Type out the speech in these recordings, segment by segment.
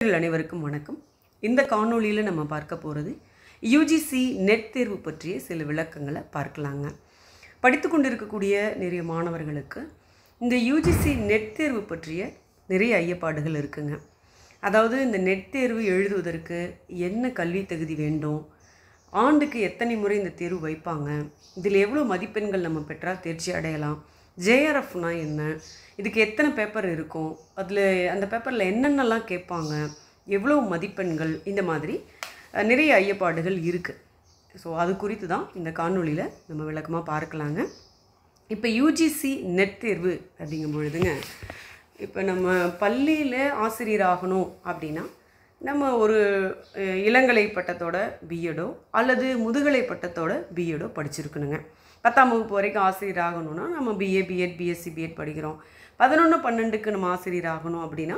அனைவருக்கும் வணக்கம். இந்த காணொளியில் நம்ம பார்க்க போகிறது யுஜிசி நெட் தேர்வு பற்றிய சில விளக்கங்களை பார்க்கலாங்க. படித்து கொண்டிருக்கக்கூடிய நிறைய மாணவர்களுக்கு இந்த யுஜிசி நெட் தேர்வு பற்றிய நிறைய ஐயப்பாடுகள் இருக்குங்க. அதாவது இந்த நெட் தேர்வு எழுதுவதற்கு என்ன கல்வி தகுதி வேண்டும், ஆண்டுக்கு எத்தனை முறை இந்த தேர்வு வைப்பாங்க, இதில் எவ்வளோ மதிப்பெண்கள் நம்ம பெற்றால் தேர்ச்சி அடையலாம், ஜேஆர்எஃப்னா என்ன, இதுக்கு எத்தனை பேப்பர் இருக்கும், அதில் அந்த பேப்பரில் என்னென்னலாம் கேட்பாங்க, எவ்வளோ மதிப்பெண்கள், இந்த மாதிரி நிறைய ஐயப்பாடுகள் இருக்குது. ஸோ அது குறித்து தான் இந்த காணொளியில் நம்ம விளக்கமாக பார்க்கலாங்க. இப்போ யுஜிசி நெட் தேர்வு அப்படிங்கும் பொழுதுங்க, இப்போ நம்ம பள்ளியில் ஆசிரியர் ஆகணும் அப்படின்னா நம்ம ஒரு இளங்கலை பட்டத்தோட பிஎடோ அல்லது முதுகலை பட்டத்தோட பிஎடோ படிச்சிருக்கணுங்க. 10ஆம் வகுப்பு வரைக்கும் ஆசிரியர் ஆகணும்னா நம்ம பிஏ பிஎட் பிஎஸ்சி பிஎட் படிக்கிறோம். 11 12க்கு நம்ம ஆசிரியர் ஆகணும் அப்படின்னா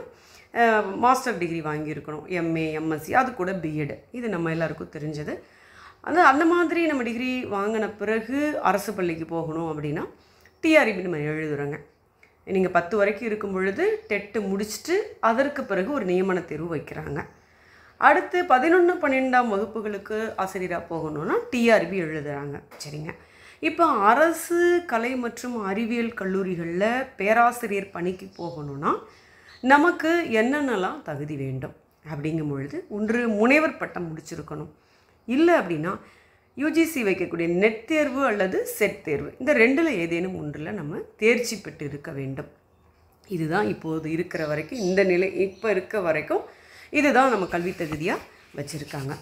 மாஸ்டர் டிகிரி வாங்கியிருக்கணும், எம்ஏ எம்எஸ்சி, அது கூட பிஎட். இது நம்ம எல்லாருக்கும் தெரிஞ்சது. அந்த மாதிரி நம்ம டிகிரி வாங்கின பிறகு அரசு பள்ளிக்கு போகணும் அப்படின்னா டிஆர்பி நம்ம எழுதுகிறோங்க. நீங்கள் 10 வரைக்கும் இருக்கும் பொழுது டெட்டு முடிச்சுட்டு அதற்கு பிறகு ஒரு நியமன தேர்வு வைக்கிறாங்க. அடுத்து 11 12ஆம் வகுப்புகளுக்கு ஆசிரியராக போகணுன்னா டிஆர்பி எழுதுகிறாங்க. சரிங்க. இப்போ அரசு கலை மற்றும் அறிவியல் கல்லூரிகளில் பேராசிரியர் பணிக்கு போகணுன்னா நமக்கு என்னென்னலாம் தகுதி வேண்டும் அப்படிங்கும் பொழுது, ஒன்று முனைவர் பட்டம் முடிச்சிருக்கணும், இல்லை அப்படின்னா யுஜிசி வைக்கக்கூடிய நெட் தேர்வு அல்லது செட் தேர்வு, இந்த ரெண்டில் ஏதேனும் ஒன்றில் நம்ம தேர்ச்சி பெற்று இருக்க வேண்டும். இதுதான் இப்போது இருக்கிற வரைக்கும், இந்த நிலை இப்போ இருக்க வரைக்கும் இதுதான் நம்ம கல்வி தகுதியாக வச்சுருக்காங்க.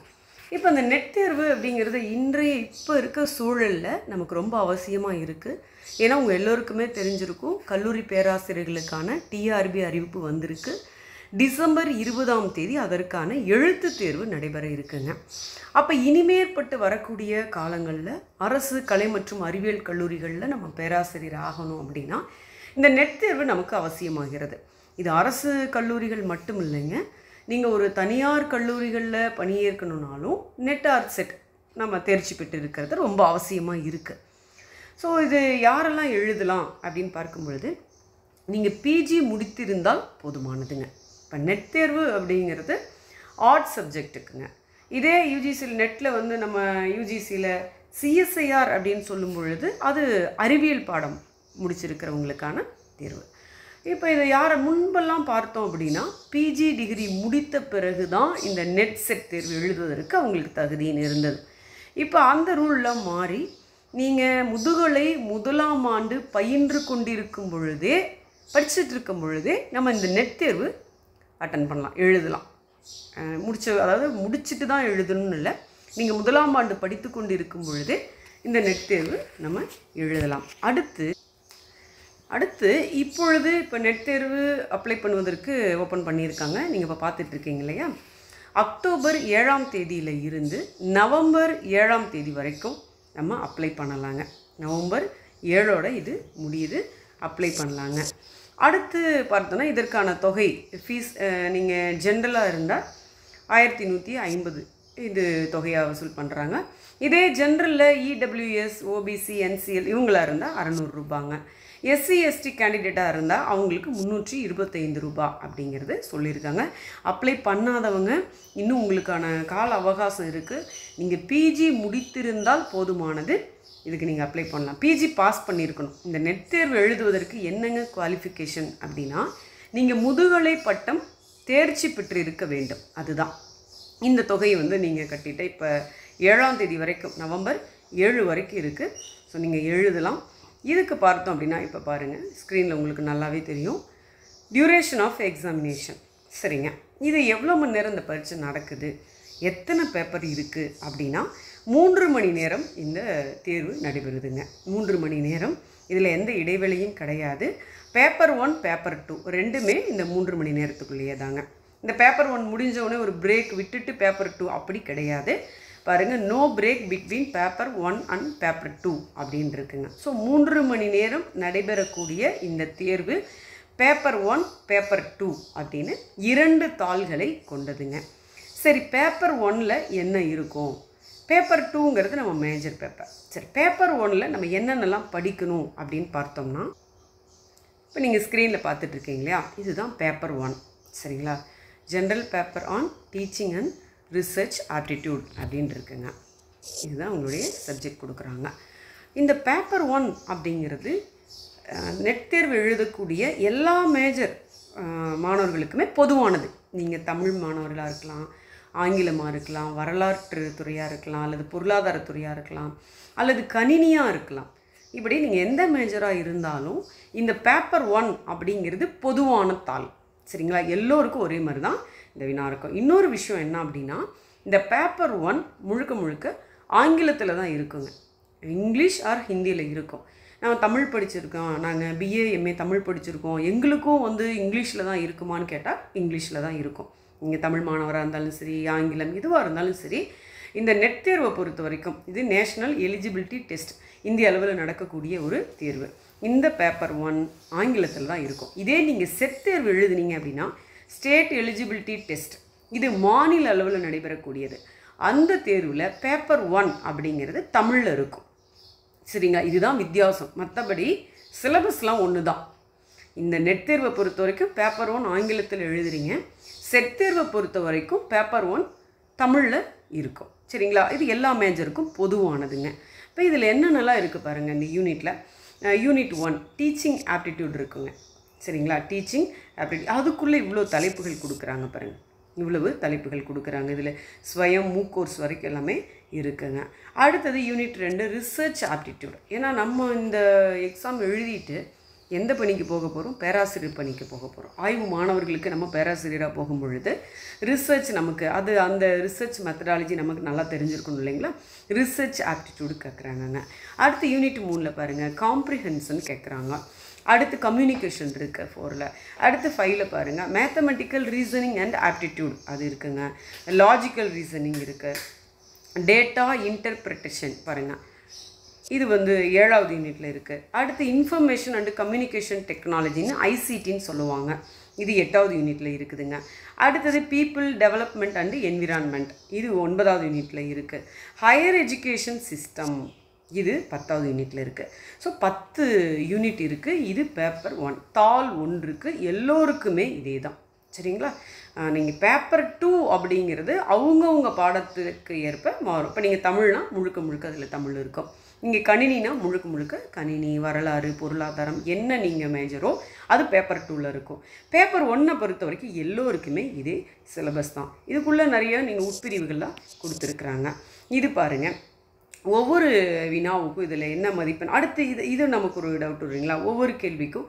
இப்போ அந்த நெட் தேர்வு அப்படிங்கிறது இன்றைய இப்போ இருக்க சூழலில் நமக்கு ரொம்ப அவசியமாக இருக்குது. ஏன்னா உங்கள் எல்லோருக்குமே தெரிஞ்சிருக்கும், கல்லூரி பேராசிரியர்களுக்கான டிஆர்பி அறிவிப்பு வந்திருக்கு. டிசம்பர் 20ஆம் தேதி அதற்கான எழுத்து தேர்வு நடைபெற இருக்குங்க. அப்போ இனிமேற்பட்டு வரக்கூடிய காலங்களில் அரசு கலை மற்றும் அறிவியல் கல்லூரிகளில் நம்ம பேராசிரியர் ஆகணும் அப்படின்னா இந்த நெட் தேர்வு நமக்கு அவசியமாகிறது. இது அரசு கல்லூரிகள் மட்டும் இல்லைங்க, நீங்கள் ஒரு தனியார் கல்லூரிகளில் பணியேற்கணுன்னாலும் நெட் ஆர் செட் நம்ம தேர்ச்சி பெற்று இருக்கிறது ரொம்ப அவசியமாக இருக்குது. ஸோ இது யாரெல்லாம் எழுதலாம் அப்படின்னு பார்க்கும் பொழுது, நீங்கள் பிஜி முடித்திருந்தால் போதுமானதுங்க. இப்போ நெட் தேர்வு அப்படிங்கிறது ஆர்ட்ஸ் சப்ஜெக்ட்டுக்குங்க. இதே யுஜிசியில் நெட்டில் வந்து நம்ம யுஜிசியில் சிஎஸ்ஐஆர் அப்படின்னு சொல்லும் பொழுது அது அறிவியல் பாடம் முடிச்சிருக்கிறவங்களுக்கான தேர்வு. இப்போ இதை யாரை முன்பெல்லாம் பார்த்தோம் அப்படின்னா பிஜி டிகிரி முடித்த பிறகு தான் இந்த நெட் செட் தேர்வு எழுதுவதற்கு அவங்களுக்கு தகுதின்னு இருந்தது. இப்போ அந்த ரூல்லாம் மாறி நீங்கள் முதுகலை 1ஆம் ஆண்டு பயின்று கொண்டிருக்கும் பொழுதே, படிச்சுட்டு இருக்கும் பொழுதே நம்ம இந்த நெட் தேர்வு அட்டன் பண்ணலாம், எழுதலாம். அதாவது முடிச்சுட்டு தான் எழுதணும்னு இல்லை, நீங்கள் 1ஆம் ஆண்டு படித்து கொண்டு இருக்கும் பொழுதே இந்த நெட் தேர்வு நம்ம எழுதலாம். அடுத்து இப்பொழுது இப்போ நெட் தேர்வு அப்ளை பண்ணுவதற்கு ஓப்பன் பண்ணியிருக்காங்க. நீங்கள் இப்போ பார்த்துட்ருக்கீங்க இல்லையா, அக்டோபர் 7ஆம் தேதியில் இருந்து நவம்பர் 7ஆம் தேதி வரைக்கும் நம்ம அப்ளை பண்ணலாங்க. நவம்பர் 7ஓட இது முடியுது, அப்ளை பண்ணலாங்க. அடுத்து பார்த்தோன்னா இதற்கான தொகை ஃபீஸ், நீங்கள் ஜென்ரலாக இருந்தால் 1150 இது தொகையாக வசூல் பண்ணுறாங்க. இதே ஜென்ரலில் இடபிள்யூஎஸ் ஓபிசி என்சிஎல் இவங்களாக இருந்தால் 600 ரூபாங்க. எஸ்சி எஸ்டி கேண்டிடேட்டாக இருந்தால் அவங்களுக்கு 325 ரூபா அப்படிங்கிறது சொல்லியிருக்காங்க. அப்ளை பண்ணாதவங்க இன்னும் உங்களுக்கான கால அவகாசம் இருக்குது. நீங்கள் பிஜி முடித்திருந்தால் போதுமானது, இதுக்கு நீங்கள் அப்ளை பண்ணலாம். பிஜி பாஸ் பண்ணியிருக்கணும். இந்த நெட் தேர்வு எழுதுவதற்கு என்னங்க குவாலிஃபிகேஷன் அப்படின்னா, நீங்கள் முதுகலை பட்டம் தேர்ச்சி பெற்று இருக்க வேண்டும். அதுதான் இந்த தொகையை வந்து நீங்கள் கட்டிட்டு இப்போ 7ஆம் தேதி வரைக்கும், நவம்பர் 7 வரைக்கும் இருக்குது. ஸோ நீங்கள் எழுதலாம். இதுக்கு பார்த்தோம் அப்படின்னா இப்போ பாருங்கள், ஸ்க்ரீனில் உங்களுக்கு நல்லாவே தெரியும் டியூரேஷன் ஆஃப் எக்ஸாமினேஷன். சரிங்க, இது எவ்வளோ மணி நேரம் இந்த பரீட்சை நடக்குது, எத்தனை பேப்பர் இருக்குது அப்படின்னா 3 மணி நேரம் இந்த தேர்வு நடைபெறுதுங்க. 3 மணி நேரம், இதில் எந்த இடைவெளியும் கிடையாது. பேப்பர் 1 பேப்பர் 2 ரெண்டுமே இந்த 3 மணி நேரத்துக்குள்ளேயே தாங்க. இந்த பேப்பர் 1 முடிஞ்சவுடனே ஒரு பிரேக் விட்டுட்டு பேப்பர் 2 அப்படி கிடையாது. பாருங்கள், no break between paper 1 and paper 2 அப்படின்னு இருக்குங்க. ஸோ 3 மணி நேரம் நடைபெறக்கூடிய இந்த தேர்வு பேப்பர் 1 பேப்பர் 2 அப்படின்னு 2 தாள்களை கொண்டதுங்க. சரி, பேப்பர் 1ல் என்ன இருக்கும், பேப்பர் 2ங்கிறது நம்ம மேஜர் பேப்பர். சரி, பேப்பர் 1ல் நம்ம என்னென்னலாம் படிக்கணும் அப்படின்னு பார்த்தோம்னா, இப்போ நீங்கள் ஸ்க்ரீனில் பார்த்துட்ருக்கீங்க இல்லையா, இதுதான் பேப்பர் 1. சரிங்களா, general paper on teaching and research aptitude அப்படின்னு இருக்குங்க. இதுதான் உங்களுடைய சப்ஜெக்ட் கொடுக்குறாங்க. இந்த பேப்பர் 1 அப்படிங்கிறது நெட் தேர்வு எழுதக்கூடிய எல்லா மேஜர் மாணவர்களுக்குமே பொதுவானது. நீங்கள் தமிழ் மாணவர்களாக இருக்கலாம், ஆங்கிலமாக இருக்கலாம், வரலாற்று துறையாக இருக்கலாம், அல்லது பொருளாதாரத்துறையாக இருக்கலாம், அல்லது கணினியாக இருக்கலாம். இப்படி நீங்கள் எந்த மேஜராக இருந்தாலும் இந்த பேப்பர் 1 அப்படிங்கிறது பொதுவான தாள். சரிங்களா? எல்லோருக்கும் ஒரே மாதிரி தான் இந்த வினா இருக்கும். இன்னொரு விஷயம் என்ன அப்படின்னா, இந்த பேப்பர் 1 முழுக்க முழுக்க ஆங்கிலத்தில் தான் இருக்குங்க. இங்கிலீஷ் ஆர் ஹிந்தியில் இருக்கும். நம்ம தமிழ் படிச்சிருக்கோம், நாங்கள் பிஏ எம்ஏ தமிழ் படிச்சிருக்கோம், எங்களுக்கும் இங்கிலீஷில் தான் இருக்குமான்னு கேட்டால் இங்கிலீஷில் தான் இருக்கும். நீங்கள் தமிழ் மாணவராக இருந்தாலும் சரி, ஆங்கிலம் எதுவாக இருந்தாலும் சரி, இந்த நெட் தேர்வை பொறுத்த வரைக்கும் இது நேஷ்னல் எலிஜிபிலிட்டி டெஸ்ட், இந்திய அளவில் நடக்கக்கூடிய ஒரு தேர்வு. இந்த பேப்பர் 1 ஆங்கிலத்தில் தான் இருக்கும். இதே நீங்கள் செட் தேர்வு எழுதுனீங்க அப்படின்னா ஸ்டேட் எலிஜிபிலிட்டி டெஸ்ட், இது மாநில அளவில் நடைபெறக்கூடியது. அந்த தேர்வில் பேப்பர் 1 அப்படிங்கிறது தமிழில் இருக்கும். சரிங்களா? இதுதான் வித்தியாசம். மற்றபடி சிலபஸ்லாம் ஒன்று தான். இந்த நெட் தேர்வை பொறுத்த வரைக்கும் பேப்பர் 1 ஆங்கிலத்தில் எழுதுறீங்க, செட் தேர்வை பொறுத்த வரைக்கும் பேப்பர் 1 தமிழில் இருக்கும். சரிங்களா? இது எல்லா மேஜருக்கும் பொதுவானதுங்க. இப்போ இதில் என்னென்னலாம் இருக்குது பாருங்கள். இந்த யூனிட்டில் யூனிட் 1 டீச்சிங் ஆப்டிடியூட் இருக்குங்க. சரிங்களா? டீச்சிங் ஆப்டிடியூட், அதுக்குள்ளே இவ்வளோ தலைப்புகள் கொடுக்குறாங்க பாருங்கள். இவ்வளவு தலைப்புகள் கொடுக்குறாங்க. இதில் ஸ்வயம் மூக்கோர்ஸ் வரைக்கும் எல்லாமே இருக்குங்க. அடுத்தது யூனிட் 2 ரிசர்ச் ஆப்டிடியூட். ஏன்னா நம்ம இந்த எக்ஸாம் எழுதிட்டு எந்த பணிக்கு போக போகிறோம்? பேராசிரியர் பணிக்கு போக போகிறோம். ஆய்வு மாணவர்களுக்கு நம்ம பேராசிரியராக போகும் பொழுது ரிசர்ச் நமக்கு அந்த ரிசர்ச் மெத்தடாலஜி நமக்கு நல்லா தெரிஞ்சிருக்கணும் இல்லைங்களா? ரிசர்ச் ஆப்டிடியூடு கேட்குறாங்கங்க. அடுத்து யூனிட் 3 பாருங்கள் காம்ப்ரிஹென்ஷன் கேட்குறாங்க. அடுத்து கம்யூனிகேஷன் இருக்குது 4ல். அடுத்து 5ல் பாருங்கள் மேத்தமெட்டிக்கல் ரீசனிங் அண்ட் ஆப்டிடியூட் அது இருக்குங்க. லாஜிக்கல் ரீசனிங் இருக்குது. டேட்டா இன்டர்பிரிட்டேஷன் பாருங்கள், இது 7வது யூனிட்டில் இருக்குது. அடுத்து இன்ஃபர்மேஷன் அண்டு கம்யூனிகேஷன் டெக்னாலஜின்னு ஐசிடின்னு சொல்லுவாங்க, இது 8வது யூனிட்டில் இருக்குதுங்க. அடுத்தது பீப்புள் டெவலப்மெண்ட் அண்டு என்விரான்மெண்ட், இது 9வது யூனிட்டில் இருக்குது. ஹையர் எஜுகேஷன் சிஸ்டம், இது 10வது யூனிட்டில் இருக்குது. ஸோ 10 யூனிட் இருக்குது. இது பேப்பர் 1 தாள் 1க்கு எல்லோருக்குமே இதே தான். சரிங்களா? நீங்கள் பேப்பர் 2 அப்படிங்கிறது அவங்கவுங்க பாடத்துக்கு ஏற்ப மாறும். இப்போ நீங்கள் தமிழ்னா முழுக்க முழுக்க அதில் தமிழ் இருக்கும். நீங்கள் கணினினா முழுக்க முழுக்க கணினி, வரலாறு, பொருளாதாரம் என்ன நீங்கள் மேஜரோ அது பேப்பர் 2ல் இருக்கும். பேப்பர் 1 பொறுத்த வரைக்கும் எல்லோருக்குமே இதே சிலபஸ் தான். இதுக்குள்ளே நிறைய நீங்கள் உட்பிரிவுகள்லாம் கொடுத்துருக்குறாங்க. இது பாருங்கள், ஒவ்வொரு வினாவுக்கும் இதில் என்ன மதிப்பெண். அடுத்து இது நமக்கு ஒரு டவுட் வருங்களா? ஒவ்வொரு கேள்விக்கும்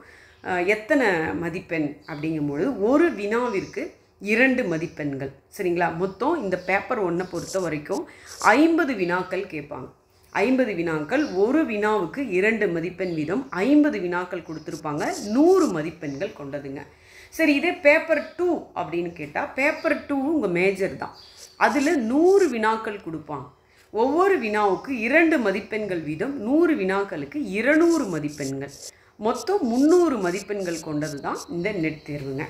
எத்தனை மதிப்பெண் அப்படிங்கும்பொழுது ஒரு வினாவிற்கு 2 மதிப்பெண்கள். சரிங்களா? மொத்தம் இந்த பேப்பர் 1 பொறுத்த வரைக்கும் 50 வினாக்கள் கேட்பாங்க. 50 வினாக்கள், ஒரு வினாவுக்கு 2 மதிப்பெண் வீதம் 50 வினாக்கள் கொடுத்துருப்பாங்க. 100 மதிப்பெண்கள் கொண்டதுங்க. சரி, இதே பேப்பர் 2 அப்படின்னு கேட்டால் பேப்பர் 2 உங்கள் மேஜர் தான். அதில் 100 வினாக்கள் கொடுப்பாங்க. ஒவ்வொரு வினாவுக்கு 2 மதிப்பெண்கள் வீதம் 100 வினாக்களுக்கு 200 மதிப்பெண்கள், மொத்தம் 300 மதிப்பெண்கள் கொண்டது தான் இந்த நெட் தேர்வுங்க.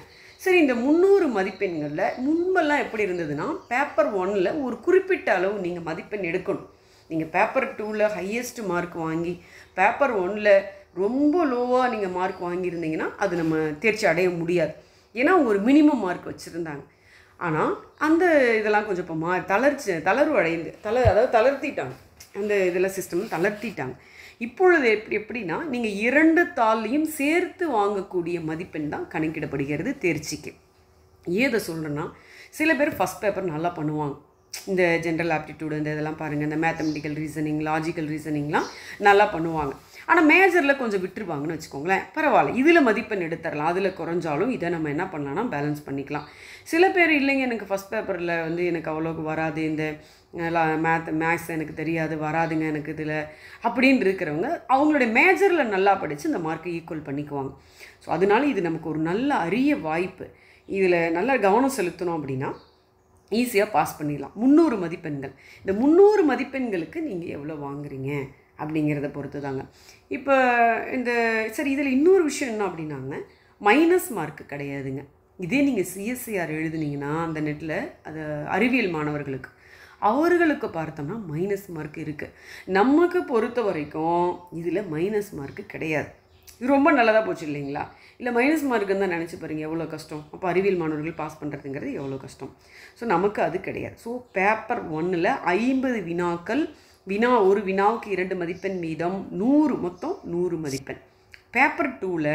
சரி, இந்த 300 மதிப்பெண்களில் முன்பெல்லாம் எப்படி இருந்ததுன்னா பேப்பர் 1ல் ஒரு குறிப்பிட்ட அளவு நீங்கள் மதிப்பெண் எடுக்கணும். நீங்கள் பேப்பர் 2ல் ஹையஸ்ட் மார்க் வாங்கி பேப்பர் 1ல் ரொம்ப லோவாக நீங்கள் மார்க் வாங்கியிருந்தீங்கன்னா அது நம்ம தேர்ச்சி அடைய முடியாது. ஏன்னா ஒரு மினிமம் மார்க் வச்சுருந்தாங்க. ஆனால் அந்த இதெல்லாம் கொஞ்சம் இப்போ தளர்வு அடைந்து அதாவது தளர்த்திட்டாங்க. அந்த இதில் சிஸ்டம் தளர்த்திட்டாங்க. இப்பொழுது எப்படின்னா நீங்கள் 2 தாள்லையும் சேர்த்து வாங்கக்கூடிய மதிப்பெண் தான் கணக்கிடப்படுகிறது தேர்ச்சிக்கு. ஏதை சொல்கிறேன்னா, சில பேர் ஃபஸ்ட் பேப்பர் நல்லா பண்ணுவாங்க. இந்த ஜென்ரல் ஆப்டிடியூடு இந்த இதெல்லாம் பாருங்கள், இந்த மேத்தமெட்டிக்கல் ரீசனிங், லாஜிக்கல் ரீசனிங்லாம் நல்லா பண்ணுவாங்க. ஆனால் மேஜரில் கொஞ்சம் விட்டுருவாங்கன்னு வச்சுக்கோங்களேன். பரவாயில்ல, இதில் மதிப்பெண் எடுத்துடலாம். அதில் குறைஞ்சாலும் இதை நம்ம என்ன பண்ணலாம்னா பேலன்ஸ் பண்ணிக்கலாம். சில பேர் இல்லைங்க, எனக்கு ஃபஸ்ட் பேப்பரில் எனக்கு அவ்வளோக்கு வராது, இந்த மேக்ஸ் எனக்கு தெரியாது, வராதுங்க எனக்கு இதில் அப்படின்னு இருக்கிறவங்க அவங்களுடைய மேஜரில் நல்லா படித்து இந்த மார்க்கை ஈக்குவல் பண்ணிக்குவாங்க. ஸோ அதனால இது நமக்கு ஒரு நல்ல அரிய வாய்ப்பு. இதில் நல்லா கவனம் செலுத்தணும் அப்படின்னா ஈஸியாக பாஸ் பண்ணிடலாம். 300 மதிப்பெண்கள். இந்த 300 மதிப்பெண்களுக்கு நீங்கள் எவ்வளோ வாங்குறீங்க அப்படிங்கிறத பொறுத்து தாங்க. இப்போ சரி, இதில் இன்னொரு விஷயம் என்ன அப்படின்னாங்க, மைனஸ் மார்க்கு கிடையாதுங்க. இதே நீங்கள் சிஎஸ்சிஆர் எழுதுனீங்கன்னா அந்த நெட்டில் அது அறிவியல் மாணவர்களுக்கு அவர்களுக்கு பார்த்தோம்னா மைனஸ் மார்க் இருக்குது. நமக்கு பொறுத்த வரைக்கும் இதில் மைனஸ் மார்க்கு கிடையாது. இது ரொம்ப நல்லதாக போச்சு இல்லைங்களா? இல்லை மைனஸ் மார்க்குன்னு தான் நினச்சி பாருங்கள் எவ்வளோ கஷ்டம். அப்போ அறிவியல் மாணவர்கள் பாஸ் பண்ணுறதுங்கிறது எவ்வளோ கஷ்டம். ஸோ நமக்கு அது கிடையாது. ஸோ பேப்பர் 1ல் 50 வினாக்கள், ஒரு வினாவுக்கு 2 மதிப்பெண் வீதம், 100 மொத்தம் 100 மதிப்பெண். பேப்பர் 2ல்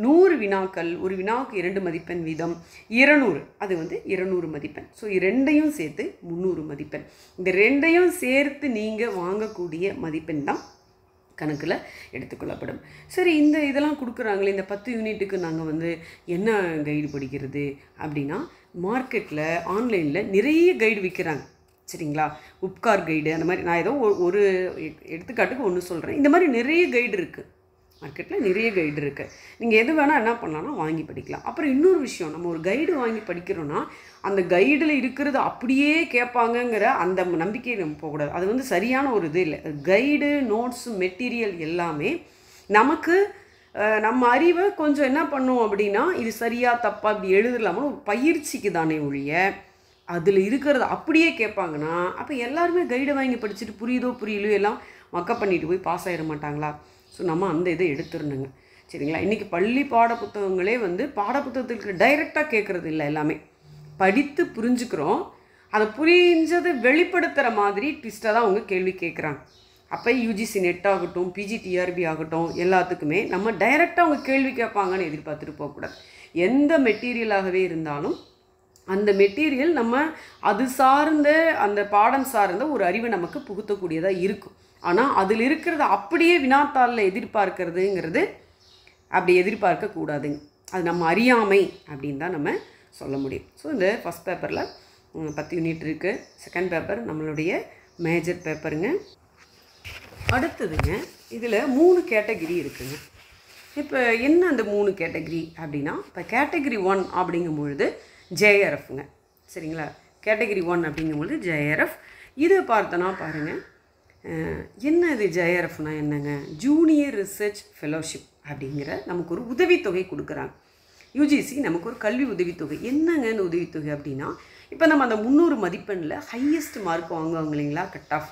100 வினாக்கள், ஒரு வினாவுக்கு 2 மதிப்பெண் வீதம், 200, அது 200 மதிப்பெண். ஸோ ரெண்டையும் சேர்த்து 300 மதிப்பெண். இந்த ரெண்டையும் சேர்த்து நீங்கள் வாங்கக்கூடிய மதிப்பெண் தான் கணக்கில் எடுத்துக்கொள்ளப்படும். சரி, இதெல்லாம் கொடுக்குறாங்களே, இந்த 10 யூனிட்டுக்கு நாங்கள் என்ன கைடு படிக்கிறது அப்படின்னா, மார்க்கெட்டில் ஆன்லைனில் நிறைய கைடு விற்கிறாங்க. சரிங்களா? உப்கார் கைடு அந்த மாதிரி, நான் ஏதோ ஒரு எடுத்துக்காட்டுக்கு ஒன்று சொல்கிறேன். இந்த மாதிரி நிறைய கைடு இருக்குது, மார்க்கெட்டில் நிறைய கைடு இருக்குது. நீங்கள் எது வேணால் என்ன பண்ணலான்னா வாங்கி படிக்கலாம். அப்புறம் இன்னொரு விஷயம், நம்ம ஒரு கைடு வாங்கி படிக்கிறோன்னா அந்த கைடில் இருக்கிறது அப்படியே கேட்பாங்கங்கிற அந்த நம்பிக்கையை நம்ம போகக்கூடாது. அது சரியான ஒரு இது இல்லை. கைடு, நோட்ஸு, மெட்டீரியல் எல்லாமே நமக்கு நம்ம அறிவை கொஞ்சம் என்ன பண்ணும் அப்படின்னா, இது சரியாக தப்பாக இப்படி எழுதலாமல் ஒரு பயிற்சிக்கு தானே ஒழிய, அதில் இருக்கிறது அப்படியே கேட்பாங்கன்னா அப்போ எல்லாருமே கைடை வாங்கி படிச்சுட்டு புரியுதோ புரியலையோ எல்லாம் மக்கப் பண்ணிட்டு போய் பாஸ் ஆகிட மாட்டாங்களா? ஸோ நம்ம அந்த இதை எடுத்துருணுங்க. சரிங்களா? இன்றைக்கி பள்ளி பாடப்புத்தகங்களே பாடப்புத்தகத்துக்கு டைரெக்டாக கேட்குறது இல்லை, எல்லாமே படித்து புரிஞ்சுக்கிறோம். அதை புரிஞ்சதை வெளிப்படுத்துகிற மாதிரி ட்விஸ்ட்டாக தான் அவங்க கேள்வி கேட்குறாங்க. அப்போ யூஜிசி நெட் ஆகட்டும், பிஜிடிஆர்பி ஆகட்டும், எல்லாத்துக்குமே நம்ம டைரெக்டாக அவங்க கேள்வி கேட்பாங்கன்னு எதிர்பார்த்துட்டு போகக்கூடாது. எந்த மெட்டீரியலாகவே இருந்தாலும் அந்த மெட்டீரியல் நம்ம அது சார்ந்த, அந்த பாடம் சார்ந்த ஒரு அறிவை நமக்கு புகுத்தக்கூடியதாக இருக்கும். ஆனால் அதில் இருக்கிறத அப்படியே வினாத்தாளில் எதிர்பார்க்கிறதுங்கிறது அப்படி எதிர்பார்க்கக்கூடாதுங்க. அது நம்ம அறியாமை அப்படின்னு தான் நம்ம சொல்ல முடியும். ஸோ இந்த ஃபஸ்ட் பேப்பரில் 10 யூனிட் இருக்குது. செகண்ட் பேப்பர் நம்மளுடைய மேஜர் பேப்பருங்க. அடுத்ததுங்க, இதில் 3 கேட்டகிரி இருக்குங்க. இப்போ என்ன அந்த 3 கேட்டகிரி அப்படின்னா, இப்போ கேட்டகிரி 1 அப்படிங்கும்பொழுது ஜேஆர்எஃப்ங்க. சரிங்களா? கேட்டகிரி 1 அப்படிங்கும்பொழுது ஜேஆர்எஃப். இதை பார்த்தோன்னா பாருங்கள், என்ன இது ஜேஆர்எஃப்னா என்னங்க? ஜூனியர் ரிசர்ச் ஃபெலோஷிப் அப்படிங்கிற நமக்கு ஒரு உதவித்தொகை கொடுக்குறாங்க. யூஜிசி நமக்கு ஒரு கல்வி உதவித்தொகை. என்னங்க இந்த உதவித்தொகை அப்படின்னா, இப்போ நம்ம அந்த 300 மதிப்பெண்ணில் ஹையஸ்ட் மார்க் வாங்குவாங்க இல்லைங்களா, கட் ஆஃப்,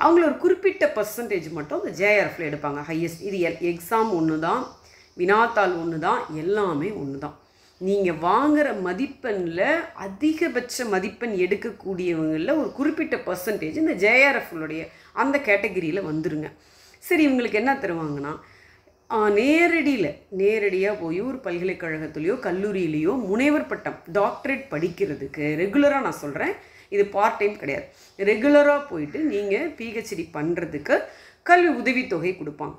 அவங்கள ஒரு குறிப்பிட்ட பர்சன்டேஜ் மட்டும் அந்த ஜேஆர்எஃப்ல எடுப்பாங்க, ஹையஸ்ட். இது எக்ஸாம் ஒன்று தான், வினாத்தாள் ஒன்று தான், எல்லாமே ஒன்று தான். நீங்கள் வாங்குகிற மதிப்பெண்ணில் அதிகபட்ச மதிப்பெண் எடுக்கக்கூடியவங்களில் ஒரு குறிப்பிட்ட பர்சன்டேஜ் இந்த ஜேஆர்எஃப்லுடைய அந்த கேட்டகிரியில் வந்துருங்க. சரி, இவங்களுக்கு என்ன தருவாங்கன்னா, நேரடியாக போய் ஒரு பல்கலைக்கழகத்துலேயோ கல்லூரியிலையோ முனைவர் பட்டம், டாக்டரேட் படிக்கிறதுக்கு ரெகுலராக, நான் சொல்கிறேன், இது பார்ட் டைம் கிடையாது, ரெகுலராக போயிட்டு நீங்கள் பிஹெச்டி பண்ணுறதுக்கு கல்வி உதவித்தொகை கொடுப்பாங்க.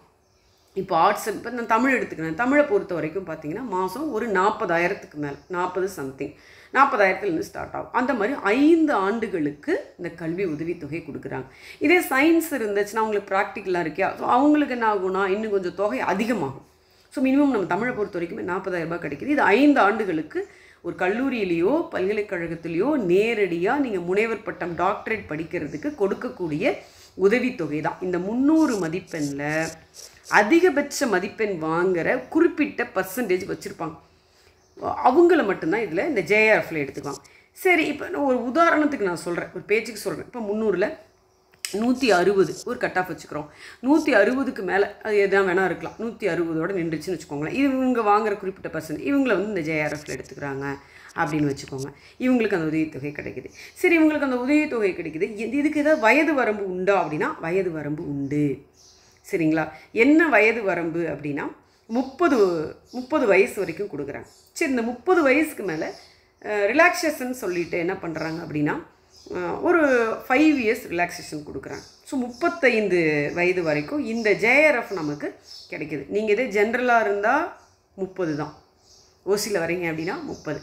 இப்போ ஆர்ட்ஸ், இப்போ நான் தமிழ் எடுத்துக்கிறேன். தமிழை பொறுத்த வரைக்கும் பார்த்தீங்கன்னா மாதம் ஒரு 40,000க்கு மேலே, 40 சம்திங், 40,000லேருந்து ஸ்டார்ட் ஆகும். அந்த மாதிரி 5 ஆண்டுகளுக்கு இந்த கல்வி உதவித்தொகை கொடுக்குறாங்க. இதே சயின்ஸ் இருந்துச்சுன்னா அவங்களுக்கு ப்ராக்டிக்கலாக இருக்கியா, ஸோ அவங்களுக்கு என்ன ஆகும்னா இன்னும் கொஞ்சம் தொகை அதிகமாகும். ஸோ மினிமம் நம்ம தமிழை பொறுத்த வரைக்குமே 40,000 ரூபாய் கிடைக்கிது. இது 5 ஆண்டுகளுக்கு ஒரு கல்லூரியிலையோ பல்கலைக்கழகத்திலையோ நேரடியாக நீங்கள் முனைவர் பட்டம், டாக்டரேட் படிக்கிறதுக்கு கொடுக்கக்கூடிய உதவித்தொகை தான். இந்த 300 மதிப்பெண்ணில் அதிகபட்ச மதிப்பெண் வாங்குகிற குறிப்பிட்ட பர்சன்டேஜ் வச்சுருப்பாங்க. அவங்கள மட்டும்தான் இதில் இந்த ஜேஆர்எஃப்ல எடுத்துக்குவாங்க. சரி, இப்போ நான் ஒரு உதாரணத்துக்கு நான் சொல்கிறேன், ஒரு பேச்சுக்கு சொல்கிறேன். இப்போ 300ல் 160 ஒரு கட் ஆஃப் வச்சுக்கிறோம். 160க்கு மேலே அது எதாவது வேணால் இருக்கலாம், 160ஓட நின்றுச்சுன்னு வச்சுக்கோங்களேன். இவங்க வாங்குகிற குறிப்பிட்ட பர்சன்ட் இவங்களை இந்த ஜேஆர்எஃப்ல எடுத்துக்கிறாங்க அப்படின்னு வச்சுக்கோங்க. இவங்களுக்கு அந்த உதவித்தொகை கிடைக்குது. சரி, இவங்களுக்கு அந்த உதவித்தொகை கிடைக்குது. இதுக்கு ஏதாவது வயது வரம்பு உண்டா அப்படின்னா வயது வரம்பு உண்டு. சரிங்களா? என்ன வயது வரம்பு அப்படின்னா 30 வயசு வரைக்கும் கொடுக்குறாங்க. சரி, இந்த 30 வயசுக்கு மேலே ரிலாக்ஸேஷன் சொல்லிட்டு என்ன பண்ணுறாங்க அப்படின்னா ஒரு 5 இயர்ஸ் ரிலாக்ஸேஷன் கொடுக்குறாங்க. ஸோ 35 வயது வரைக்கும் இந்த ஜேஆர்எஃப் நமக்கு கிடைக்கிது. நீங்கள் இதே ஜென்ரலாக இருந்தால் 30 தான், ஓசியில் வரீங்க அப்படின்னா 30.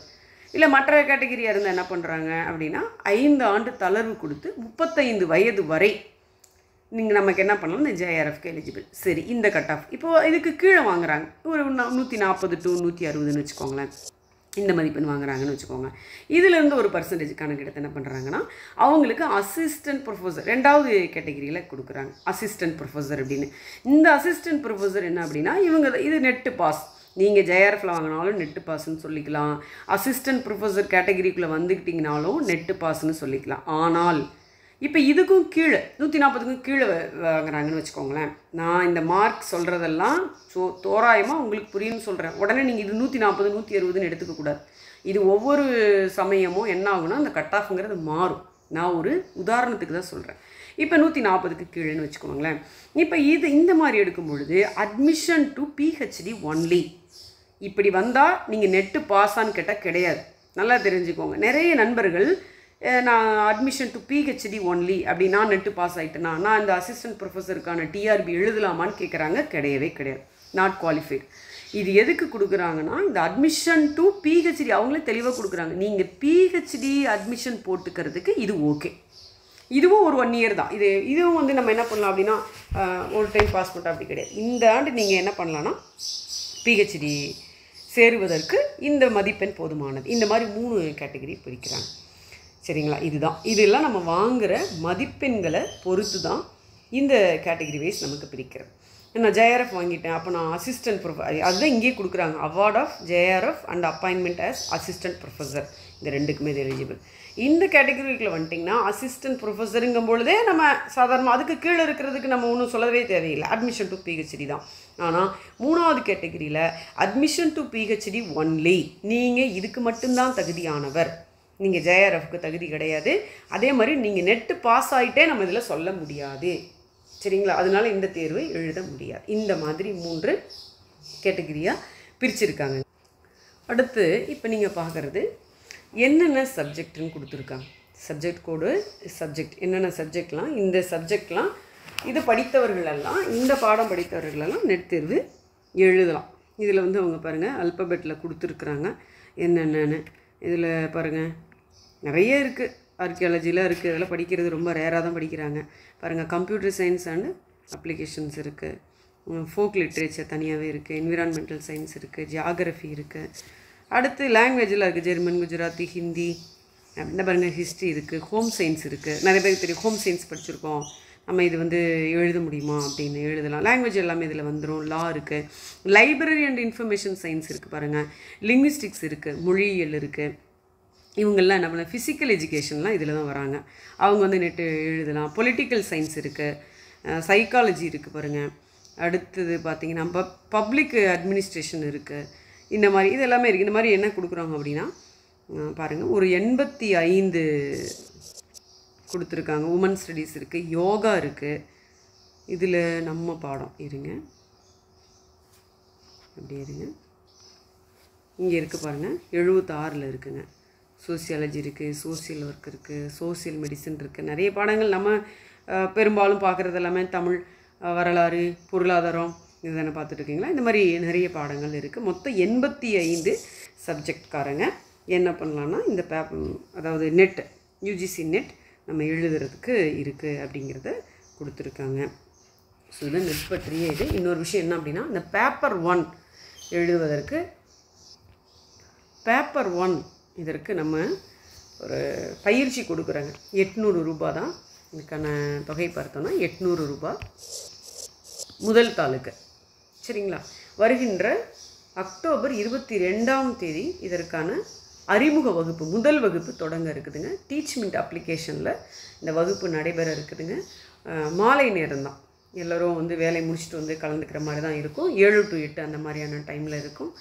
இல்லை மற்ற கேட்டகிரியாக இருந்தால் என்ன பண்ணுறாங்க அப்படின்னா 5 ஆண்டு தளர்வு கொடுத்து 35 வயது வரை நீங்கள் நமக்கு என்ன பண்ணலாம், இந்த ஜேஆர்எஃப்க்கு எலிஜிபிள். சரி, இந்த கட் ஆஃப் இப்போது இதுக்கு கீழே வாங்குறாங்க, ஒரு 140 to 160ன்னு வச்சுக்கோங்களேன், இந்த மதிப்பெண் வாங்குறாங்கன்னு வச்சுக்கோங்க. இதிலேருந்து ஒரு பர்சன்டேஜ் கணக்கெடுத்து என்ன பண்ணுறாங்கன்னா அவங்களுக்கு அசிஸ்டன்ட் ப்ரொஃபஸர் 2வது கேட்டகிரியில் கொடுக்குறாங்க, அசிஸ்டன்ட் ப்ரொஃபஸர் அப்படின்னு. இந்த அசிஸ்டன்ட் ப்ரொஃபஸர் என்ன அப்படின்னா இது நெட்டு பாஸ், நீங்கள் ஜேஆர்எஃப்ல வாங்கினாலும் நெட்டு பாஸ்ன்னு சொல்லிக்கலாம், அசிஸ்டன்ட் ப்ரொஃபஸர் கேட்டகிரிக்குள்ளே வந்துக்கிட்டிங்கனாலும் நெட்டு பாஸ்ன்னு சொல்லிக்கலாம். ஆனால் இப்போ இதுக்கும் கீழே 140க்கும் கீழே வாங்குறாங்கன்னு வச்சுக்கோங்களேன். நான் இந்த மார்க் சொல்கிறதெல்லாம் தோராயமாக உங்களுக்கு புரியும்னு சொல்கிறேன். உடனே நீங்கள் இது 140 160ன்னு எடுத்துக்கக்கூடாது. இது ஒவ்வொரு சமயமும் என்ன ஆகுனா அந்த கட் ஆஃப்ங்கிறது மாறும். நான் ஒரு உதாரணத்துக்கு தான் சொல்கிறேன். இப்போ 140க்கு கீழேன்னு வச்சுக்கோங்களேன். இப்போ இந்த மாதிரி எடுக்கும் பொழுது அட்மிஷன் டு PhD ஒன்லி இப்படி வந்தால் நீங்கள் நெட்டு பாஸான்னு கேட்டால் கிடையாது. நல்லா தெரிஞ்சுக்கோங்க. நிறைய நண்பர்கள் நான் அட்மிஷன் டு PhD ஒன்லி அப்படி நான் நெட்டு பாஸ் ஆகிட்டேன்னா நான் இந்த அசிஸ்டன்ட் ப்ரொஃபஸருக்கான TRB எழுதலாமான்னு கேட்குறாங்க. கிடையவே கிடையாது. Not qualified. இது எதுக்கு கொடுக்குறாங்கன்னா இந்த அட்மிஷன் டு PhD அவங்களே தெளிவாக கொடுக்குறாங்க. நீங்கள் PhD அட்மிஷன் போட்டுக்கிறதுக்கு இது ஓகே. இதுவும் ஒரு 1 இயர் தான். இதுவும் வந்து நம்ம என்ன பண்ணலாம் அப்படின்னா ஒரு டைம் பாஸ் பண்ணிட்டோம் அப்படி கிடையாது. இந்த ஆண்டு நீங்கள் என்ன பண்ணலான்னா PhD சேருவதற்கு இந்த மதிப்பெண் போதுமானது. இந்த மாதிரி 3 கேட்டகரி பிரிக்கிறாங்க. சரிங்களா? இதெல்லாம் நம்ம வாங்குகிற மதிப்பெண்களை பொறுத்து தான் இந்த கேட்டகரி வைஸ் நமக்கு பிரிக்கிறது. நான் JRF வாங்கிட்டேன், அப்போ நான் அசிஸ்டன்ட் ப்ரொஃபஸர், அதுதான் இங்கேயே கொடுக்குறாங்க. Award of JRF and appointment as assistant professor. இந்த ரெண்டுக்குமே இது எலிஜிபிள். இந்த கேட்டகரிக்குள்ளே வந்துட்டிங்கன்னா அசிஸ்டன்ட் ப்ரொஃபஸருங்கும் பொழுதே நம்ம சாதாரணமாக அதுக்கு கீழே இருக்கிறதுக்கு நம்ம ஒன்றும் சொல்லவே தேவையில்லை. அட்மிஷன் டு PhD தான். ஆனால் 3வது கேட்டகரியில் அட்மிஷன் டு PhD ஒன்லி நீங்கள் இதுக்கு மட்டும்தான் தகுதியானவர். நீங்கள் JRFக்கு தகுதி கிடையாது. அதே மாதிரி நீங்கள் நெட்டு பாஸ் ஆகிட்டே நம்ம இதில் சொல்ல முடியாது. சரிங்களா? அதனால இந்த தேர்வை எழுத முடியாது. இந்த மாதிரி 3 கேட்டகரியாக பிரிச்சுருக்காங்க. அடுத்து இப்போ நீங்கள் பார்க்குறது என்னென்ன சப்ஜெக்ட்னு கொடுத்துருக்காங்க. சப்ஜெக்ட் கோடு, சப்ஜெக்ட் என்னென்ன சப்ஜெக்ட்லாம், இந்த சப்ஜெக்ட்லாம் இது படித்தவர்களெல்லாம், இந்த பாடம் படித்தவர்களெல்லாம் நெட் தேர்வு எழுதலாம். இதில் வந்து அவங்க பாருங்கள் அல்பபெட்டில் கொடுத்துருக்குறாங்க என்னென்னு. இதில் பாருங்கள் நிறைய இருக்குது. ஆர்கியாலஜிலாம் இருக்குது. இதெல்லாம் படிக்கிறது ரொம்ப ரேராக தான் படிக்கிறாங்க. பாருங்கள் கம்ப்யூட்டர் சயின்ஸ் அண்டு அப்ளிகேஷன்ஸ் இருக்குது. ஃபோக் லிட்ரேச்சர் தனியாகவே இருக்குது. என்விரான்மெண்டல் சயின்ஸ் இருக்குது. ஜியாகிரஃபி இருக்குது. அடுத்து லாங்குவேஜெலாம் இருக்குது. ஜெர்மன், குஜராத்தி, ஹிந்தி. அப்படின்னா பாருங்கள் ஹிஸ்ட்ரி இருக்குது. ஹோம் சயின்ஸ் இருக்குது. நிறைய பேருக்கு தெரியும் ஹோம் சயின்ஸ் படிச்சிருக்கோம், நம்ம இது வந்து எழுத முடியுமா அப்படின்னு எழுதலாம். லாங்குவேஜ் எல்லாமே இதில் வந்துடும். லா இருக்குது. லைப்ரரி அண்ட் இன்ஃபர்மேஷன் சயின்ஸ் இருக்குது. பாருங்கள் லிங்குவிஸ்டிக்ஸ் இருக்குது. மொழியியல் இருக்குது. இவங்கெல்லாம் என்ன பண்ண ஃபிசிக்கல் எஜுகேஷன்லாம் இதில் தான் வராங்க. அவங்க வந்து நெட்டு எழுதலாம். பொலிட்டிக்கல் சயின்ஸ் இருக்குது. சைக்காலஜி இருக்குது. பாருங்கள் அடுத்தது பார்த்திங்கன்னா பப்ளிக் அட்மினிஸ்ட்ரேஷன் இருக்குது. இந்த மாதிரி இது எல்லாமே இருக்குது. இந்த மாதிரி என்ன கொடுக்குறாங்க அப்படின்னா பாருங்கள் ஒரு 85 கொடுத்துருக்காங்க. உமன் ஸ்டடீஸ் இருக்குது. யோகா இருக்குது. இதில் நம்ம பாடம் இருங்க அப்படி இருங்க இங்கே இருக்குது பாருங்கள் 76ல் இருக்குங்க. சோசியாலஜி இருக்குது. சோசியல் ஒர்க் இருக்குது. சோசியல் மெடிசன் இருக்குது. நிறைய பாடங்கள் நம்ம பெரும்பாலும் பார்க்குறது எல்லாமே தமிழ், வரலாறு, பொருளாதாரம் இதுதானே பார்த்துட்ருக்கீங்களா. இந்த மாதிரி நிறைய பாடங்கள் இருக்குது. மொத்தம் 85 சப்ஜெக்ட்காரங்க என்ன பண்ணலான்னா இந்த அதாவது நெட் UGC நெட் நம்ம எழுதுறதுக்கு இருக்குது அப்படிங்கிறத கொடுத்துருக்காங்க. ஸோ இது நெட் பற்றிய இது. இன்னொரு விஷயம் என்ன அப்படின்னா இந்த பேப்பர் 1 எழுதுவதற்கு பேப்பர் 1 இதற்கு நம்ம ஒரு பயிற்சி கொடுக்குறாங்க. 800 ரூபாய் தான் இதுக்கான தொகை. பார்த்தோன்னா 800 ரூபாய் முதல் தாளுக்கு. சரிங்களா? வருகின்ற அக்டோபர் 22ஆம் தேதி இதற்கான அறிமுக வகுப்பு, முதல் வகுப்பு தொடங்க இருக்குதுங்க. டீச்மெண்ட் அப்ளிகேஷனில் இந்த வகுப்பு நடைபெற இருக்குதுங்க. மாலை நேரம் தான். எல்லோரும் வந்து வேலை முடிச்சுட்டு வந்து கலந்துக்கிற மாதிரி தான் இருக்கும். 7 to 8 அந்த மாதிரியான டைமில் இருக்கும்.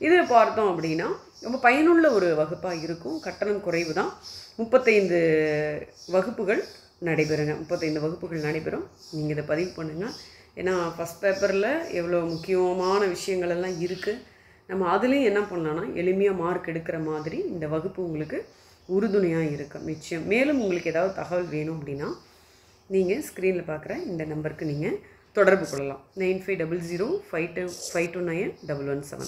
இதில் பார்த்தோம் அப்படின்னா ரொம்ப பயனுள்ள ஒரு வகுப்பாக இருக்கும். கட்டணம் குறைவு தான். 35 வகுப்புகள் நடைபெறுங்க. 35 வகுப்புகள் நடைபெறும். நீங்கள் இதை பதிவு பண்ணுங்கள். ஏன்னா ஃபஸ்ட் பேப்பரில் எவ்வளோ முக்கியமான விஷயங்கள் எல்லாம் இருக்குது. நம்ம அதுலேயும் என்ன பண்ணலான்னா எளிமையாக மார்க் எடுக்கிற மாதிரி இந்த வகுப்பு உங்களுக்கு உறுதுணையாக இருக்கும் நிச்சயம். மேலும் உங்களுக்கு ஏதாவது தகவல் வேணும் அப்படின்னா நீங்கள் ஸ்க்ரீனில் பார்க்குற இந்த நம்பருக்கு நீங்கள் தொடர்பு கொள்ளலாம். 950052591117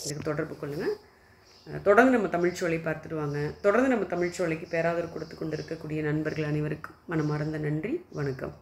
இதுக்கு தொடர்பு கொள்ளுங்கள். தொடர்ந்து நம்ம தமிழ்ச்சோலை பார்த்துட்டு வாங்க. தொடர்ந்து நம்ம தமிழ்ச்சோலைக்கு பேராதரவு கொடுத்து கொண்டு இருக்கக்கூடிய நண்பர்கள் அனைவருக்கும் மனமார்ந்த நன்றி. வணக்கம்.